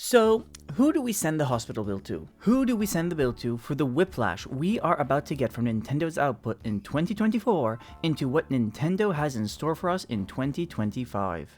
So, who do we send the hospital bill to? Who do we send the bill to for the whiplash we are about to get from Nintendo's output in 2024 into what Nintendo has in store for us in 2025?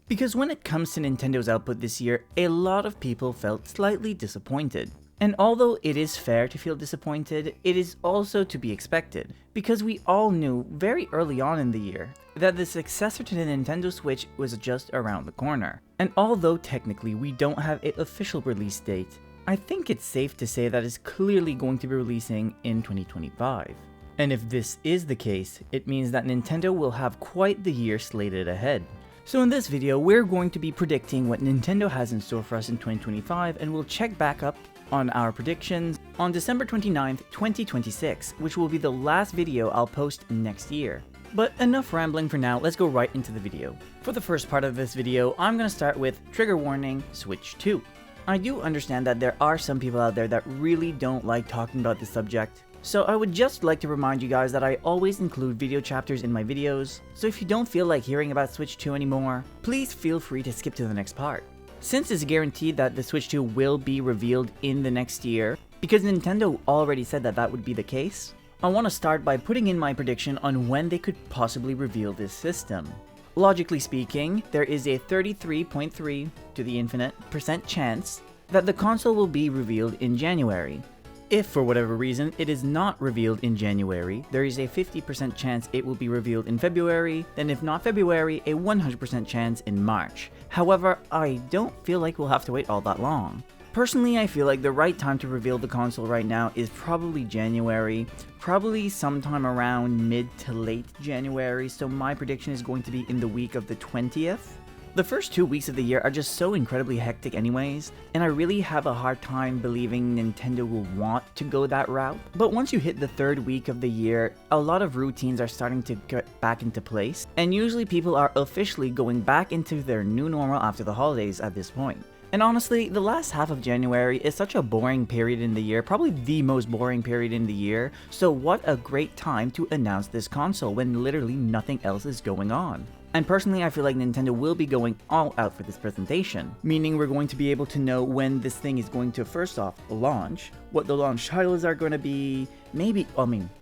Because when it comes to Nintendo's output this year, a lot of people felt slightly disappointed. And although it is fair to feel disappointed, it is also to be expected, because we all knew very early on in the year that the successor to the Nintendo Switch was just around the corner. And although technically we don't have an official release date, I think it's safe to say that it's clearly going to be releasing in 2025. And if this is the case, it means that Nintendo will have quite the year slated ahead. So in this video, we're going to be predicting what Nintendo has in store for us in 2025, and we'll check back up on our predictions on December 29th, 2026, which will be the last video I'll post next year. But enough rambling for now, let's go right into the video. For the first part of this video, I'm going to start with trigger warning, Switch 2. I do understand that there are some people out there that really don't like talking about this subject, so I would just like to remind you guys that I always include video chapters in my videos, so if you don't feel like hearing about Switch 2 anymore, please feel free to skip to the next part. Since it's guaranteed that the Switch 2 will be revealed in the next year, because Nintendo already said that that would be the case, I want to start by putting in my prediction on when they could possibly reveal this system. Logically speaking, there is a 33.3 to the infinite % chance that the console will be revealed in January. If for whatever reason it is not revealed in January, there is a 50% chance it will be revealed in February, then if not February, a 100% chance in March. However, I don't feel like we'll have to wait all that long. Personally, I feel like the right time to reveal the console right now is probably January, probably sometime around mid to late January, so my prediction is going to be in the week of the 20th. The first 2 weeks of the year are just so incredibly hectic anyways, and I really have a hard time believing Nintendo will want to go that route. But once you hit the third week of the year, a lot of routines are starting to get back into place, and usually people are officially going back into their new normal after the holidays at this point. And honestly, the last half of January is such a boring period in the year, probably the most boring period in the year, so what a great time to announce this console when literally nothing else is going on. And personally, I feel like Nintendo will be going all out for this presentation, meaning we're going to be able to know when this thing is going to first off launch, what the launch titles are going to be,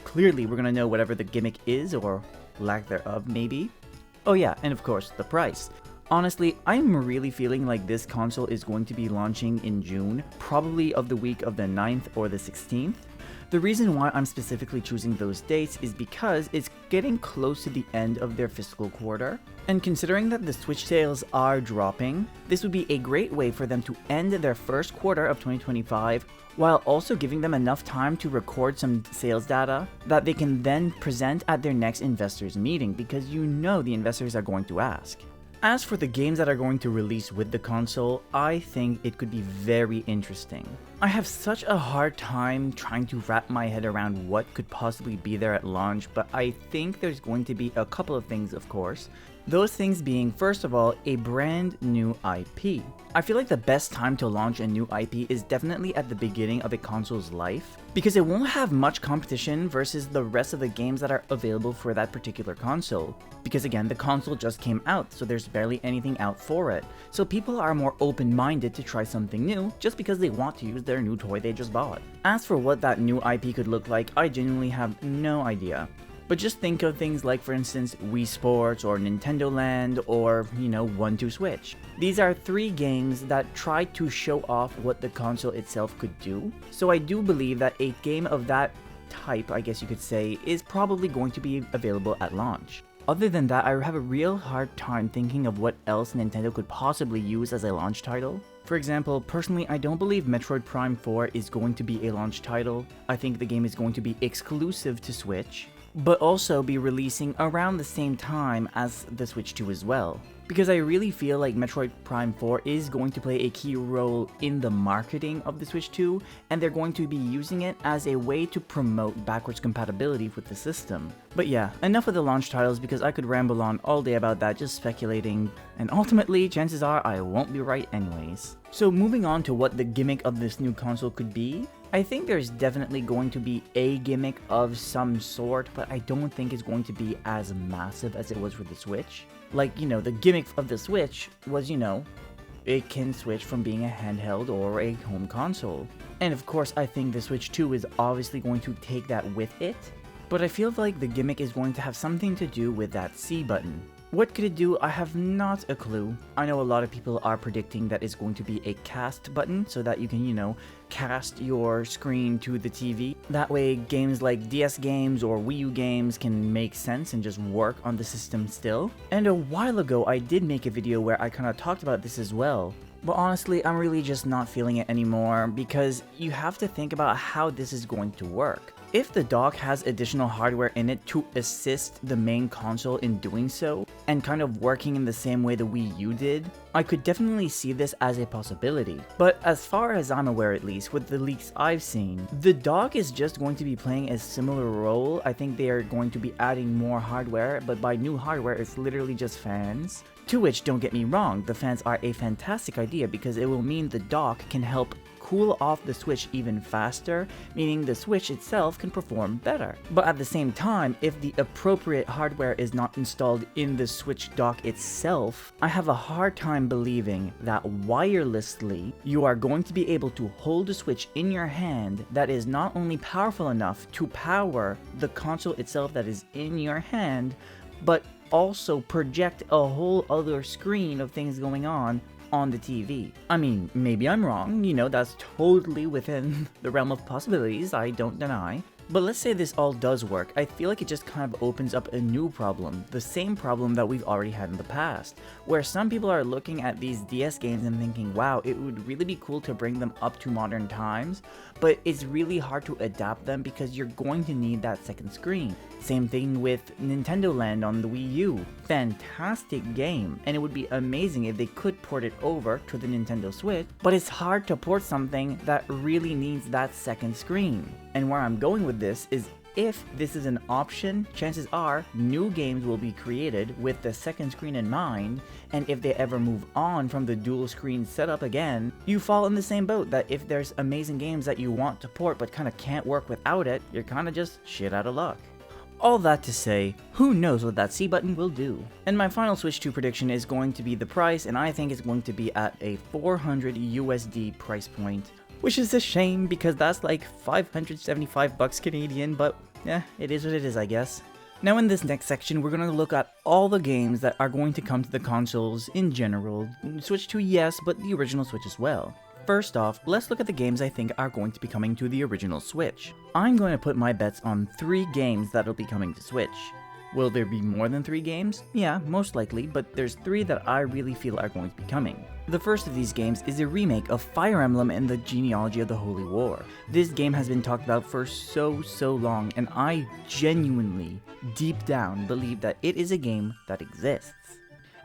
clearly we're going to know whatever the gimmick is or lack thereof maybe. Oh yeah, and of course, the price. Honestly, I'm really feeling like this console is going to be launching in June, probably of the week of the 9th or the 16th. The reason why I'm specifically choosing those dates is because it's getting close to the end of their fiscal quarter, and considering that the Switch sales are dropping, this would be a great way for them to end their first quarter of 2025 while also giving them enough time to record some sales data that they can then present at their next investors meeting, because you know the investors are going to ask. As for the games that are going to release with the console, I think it could be very interesting. I have such a hard time trying to wrap my head around what could possibly be there at launch, but I think there's going to be a couple of things, of course. Those things being, first of all, a brand new IP. I feel like the best time to launch a new IP is definitely at the beginning of a console's life, because it won't have much competition versus the rest of the games that are available for that particular console. Because again, the console just came out, so there's barely anything out for it. So people are more open-minded to try something new just because they want to use their new toy they just bought. As for what that new IP could look like, I genuinely have no idea. But just think of things like, for instance, Wii Sports or Nintendo Land or, 1-2 Switch. These are 3 games that try to show off what the console itself could do. So I do believe that a game of that type, I guess you could say, is probably going to be available at launch. Other than that, I have a real hard time thinking of what else Nintendo could possibly use as a launch title. For example, personally, I don't believe Metroid Prime 4 is going to be a launch title. I think the game is going to be exclusive to Switch, but also be releasing around the same time as the Switch 2 as well. Because I really feel like Metroid Prime 4 is going to play a key role in the marketing of the Switch 2, and they're going to be using it as a way to promote backwards compatibility with the system. But yeah, enough of the launch titles because I could ramble on all day about that just speculating, and ultimately chances are I won't be right anyways. So moving on to what the gimmick of this new console could be, I think there's definitely going to be a gimmick of some sort, but I don't think it's going to be as massive as it was for the Switch. Like, the gimmick of the Switch was, it can switch from being a handheld or a home console. And of course, I think the Switch 2 is obviously going to take that with it, but I feel like the gimmick is going to have something to do with that C button. What could it do? I have not a clue. I know a lot of people are predicting that it's going to be a cast button so that you can, cast your screen to the TV. That way games like DS games or Wii U games can make sense and just work on the system still. And a while ago I did make a video where I kind of talked about this as well. But honestly, I'm really just not feeling it anymore because you have to think about how this is going to work. If the dock has additional hardware in it to assist the main console in doing so, and kind of working in the same way the Wii U did, I could definitely see this as a possibility. But as far as I'm aware, at least with the leaks I've seen, the dock is just going to be playing a similar role. I think they are going to be adding more hardware, but by new hardware it's literally just fans. To which, don't get me wrong, the fans are a fantastic idea because it will mean the dock can help cool off the Switch even faster, meaning the Switch itself can perform better. But at the same time, if the appropriate hardware is not installed in the Switch dock itself, I have a hard time believing that wirelessly you are going to be able to hold a Switch in your hand that is not only powerful enough to power the console itself that is in your hand, but also project a whole other screen of things going on the TV. I mean, maybe I'm wrong, that's totally within the realm of possibilities, I don't deny. But let's say this all does work, I feel like it just kind of opens up a new problem, the same problem that we've already had in the past, where some people are looking at these DS games and thinking, wow, it would really be cool to bring them up to modern times, but it's really hard to adapt them because you're going to need that second screen. Same thing with Nintendo Land on the Wii U. Fantastic game, and it would be amazing if they could port it over to the Nintendo Switch, but it's hard to port something that really needs that second screen. And where I'm going with this is, if this is an option, chances are new games will be created with the second screen in mind, and if they ever move on from the dual screen setup again, you fall in the same boat that if there's amazing games that you want to port but kind of can't work without it, you're kind of just shit out of luck. All that to say, who knows what that C button will do. And my final Switch 2 prediction is going to be the price, and I think it's going to be at a 400 USD price point. Which is a shame because that's like 575 bucks Canadian, but yeah, it is what it is, I guess. Now in this next section, we're going to look at all the games that are going to come to the consoles in general. Switch 2, yes, but the original Switch as well. First off, let's look at the games I think are going to be coming to the original Switch. I'm going to put my bets on 3 games that'll be coming to Switch. Will there be more than 3 games? Yeah, most likely, but there's 3 that I really feel are going to be coming. The first of these games is a remake of Fire Emblem and the Genealogy of the Holy War. This game has been talked about for so long, and I genuinely, deep down, believe that it is a game that exists.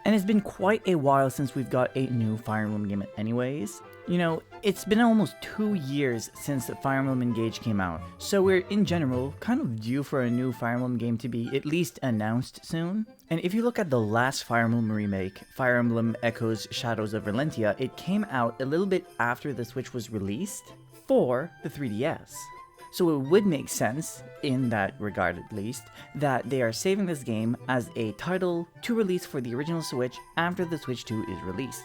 And it's been quite a while since we've got a new Fire Emblem game anyways. It's been almost 2 years since Fire Emblem Engage came out, so we're in general kind of due for a new Fire Emblem game to be at least announced soon. And if you look at the last Fire Emblem remake, Fire Emblem Echoes Shadows of Valentia, it came out a little bit after the Switch was released for the 3DS. So it would make sense, in that regard at least, that they are saving this game as a title to release for the original Switch after the Switch 2 is released.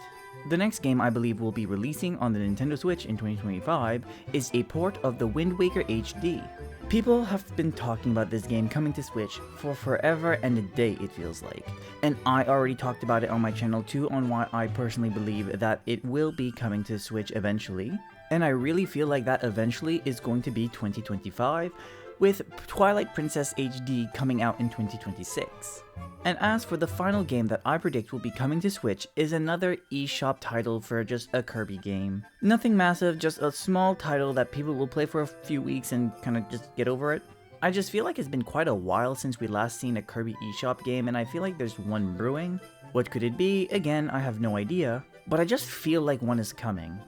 The next game I believe will be releasing on the Nintendo Switch in 2025 is a port of the Wind Waker HD. People have been talking about this game coming to Switch for forever and a day, it feels like. And I already talked about it on my channel too, on why I personally believe that it will be coming to Switch eventually. And I really feel like that eventually is going to be 2025, with Twilight Princess HD coming out in 2026. And as for the final game that I predict will be coming to Switch is another eShop title for just a Kirby game. Nothing massive, just a small title that people will play for a few weeks and kind of just get over it. I just feel like it's been quite a while since we last seen a Kirby eShop game, and I feel like there's one brewing. What could it be? Again, I have no idea, but I just feel like one is coming.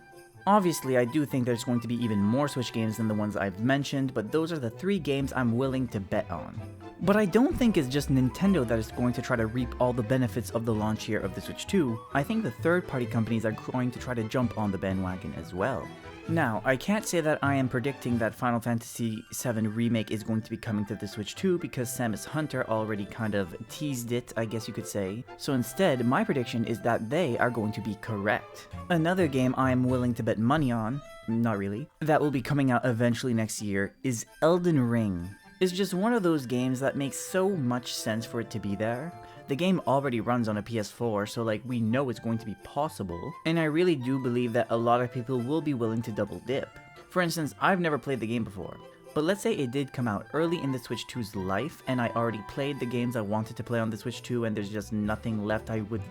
Obviously, I do think there's going to be even more Switch games than the ones I've mentioned, but those are the 3 games I'm willing to bet on. But I don't think it's just Nintendo that is going to try to reap all the benefits of the launch year of the Switch 2. I think the third-party companies are going to try to jump on the bandwagon as well. Now, I can't say that I am predicting that Final Fantasy VII Remake is going to be coming to the Switch 2 because Samus Hunter already kind of teased it, I guess you could say. So instead, my prediction is that they are going to be correct. Another game I am willing to bet money on, not really, that will be coming out eventually next year is Elden Ring. It's just one of those games that makes so much sense for it to be there. The game already runs on a PS4, so like we know it's going to be possible, and I really do believe that a lot of people will be willing to double dip. For instance, I've never played the game before, but let's say it did come out early in the Switch 2's life, and I already played the games I wanted to play on the Switch 2 and there's just nothing left I would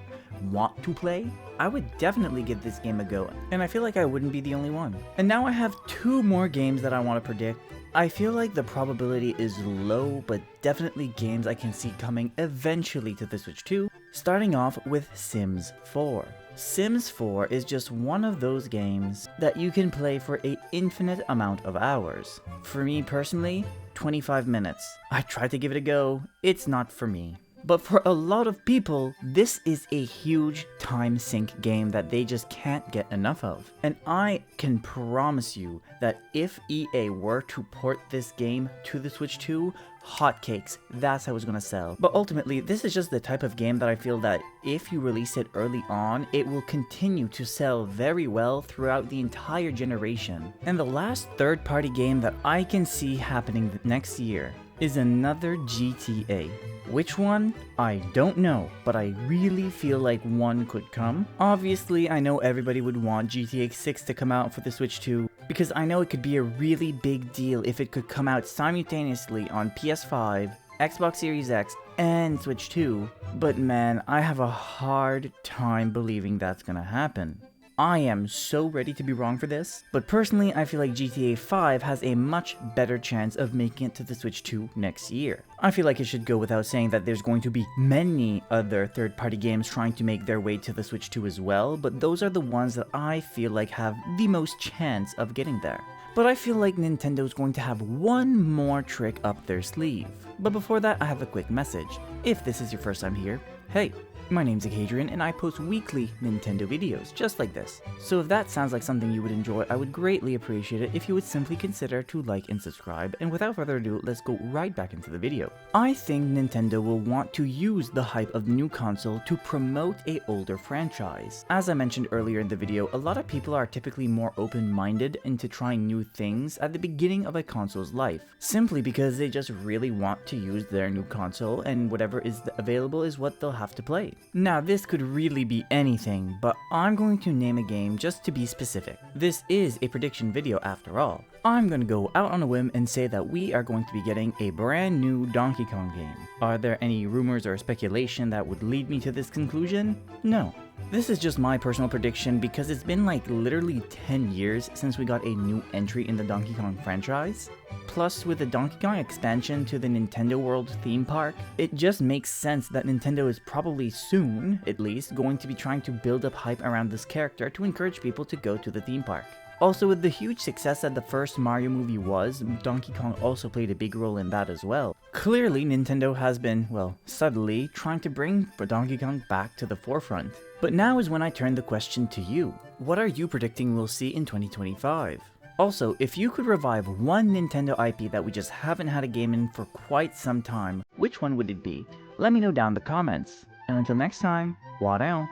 want to play, I would definitely give this game a go, and I feel like I wouldn't be the only one. And now I have 2 more games that I want to predict. I feel like the probability is low, but definitely games I can see coming eventually to the Switch 2, starting off with Sims 4. Sims 4 is just one of those games that you can play for an infinite amount of hours. For me personally, 25 minutes. I tried to give it a go, it's not for me. But for a lot of people, this is a huge time sink game that they just can't get enough of. And I can promise you that if EA were to port this game to the Switch 2, hotcakes, that's how it's gonna sell. But ultimately, this is just the type of game that I feel that if you release it early on, it will continue to sell very well throughout the entire generation. And the last third-party game that I can see happening next year is another GTA. Which one? I don't know, but I really feel like one could come. Obviously, I know everybody would want GTA 6 to come out for the Switch 2, because I know it could be a really big deal if it could come out simultaneously on PS5, Xbox Series X, and Switch 2, but man, I have a hard time believing that's gonna happen. I am so ready to be wrong for this, but personally I feel like GTA 5 has a much better chance of making it to the Switch 2 next year. I feel like it should go without saying that there's going to be many other third-party games trying to make their way to the Switch 2 as well, but those are the ones that I feel like have the most chance of getting there. But I feel like Nintendo's going to have one more trick up their sleeve. But before that, I have a quick message. If this is your first time here, hey! My name's Acadrien and I post weekly Nintendo videos, just like this. So if that sounds like something you would enjoy, I would greatly appreciate it if you would simply consider to like and subscribe, and without further ado, let's go right back into the video. I think Nintendo will want to use the hype of the new console to promote an older franchise. As I mentioned earlier in the video, a lot of people are typically more open-minded into trying new things at the beginning of a console's life, simply because they just really want to use their new console and whatever is available is what they'll have to play. Now this could really be anything, but I'm going to name a game just to be specific. This is a prediction video after all. I'm going to go out on a whim and say that we are going to be getting a brand new Donkey Kong game. Are there any rumors or speculation that would lead me to this conclusion? No. This is just my personal prediction because it's been like literally 10 years since we got a new entry in the Donkey Kong franchise. Plus, with the Donkey Kong expansion to the Nintendo World theme park, it just makes sense that Nintendo is probably soon, at least, going to be trying to build up hype around this character to encourage people to go to the theme park. Also, with the huge success that the first Mario movie was, Donkey Kong also played a big role in that as well. Clearly, Nintendo has been, well, subtly trying to bring Donkey Kong back to the forefront. But now is when I turn the question to you. What are you predicting we'll see in 2025? Also, if you could revive one Nintendo IP that we just haven't had a game in for quite some time, which one would it be? Let me know down in the comments. And until next time, Wadao.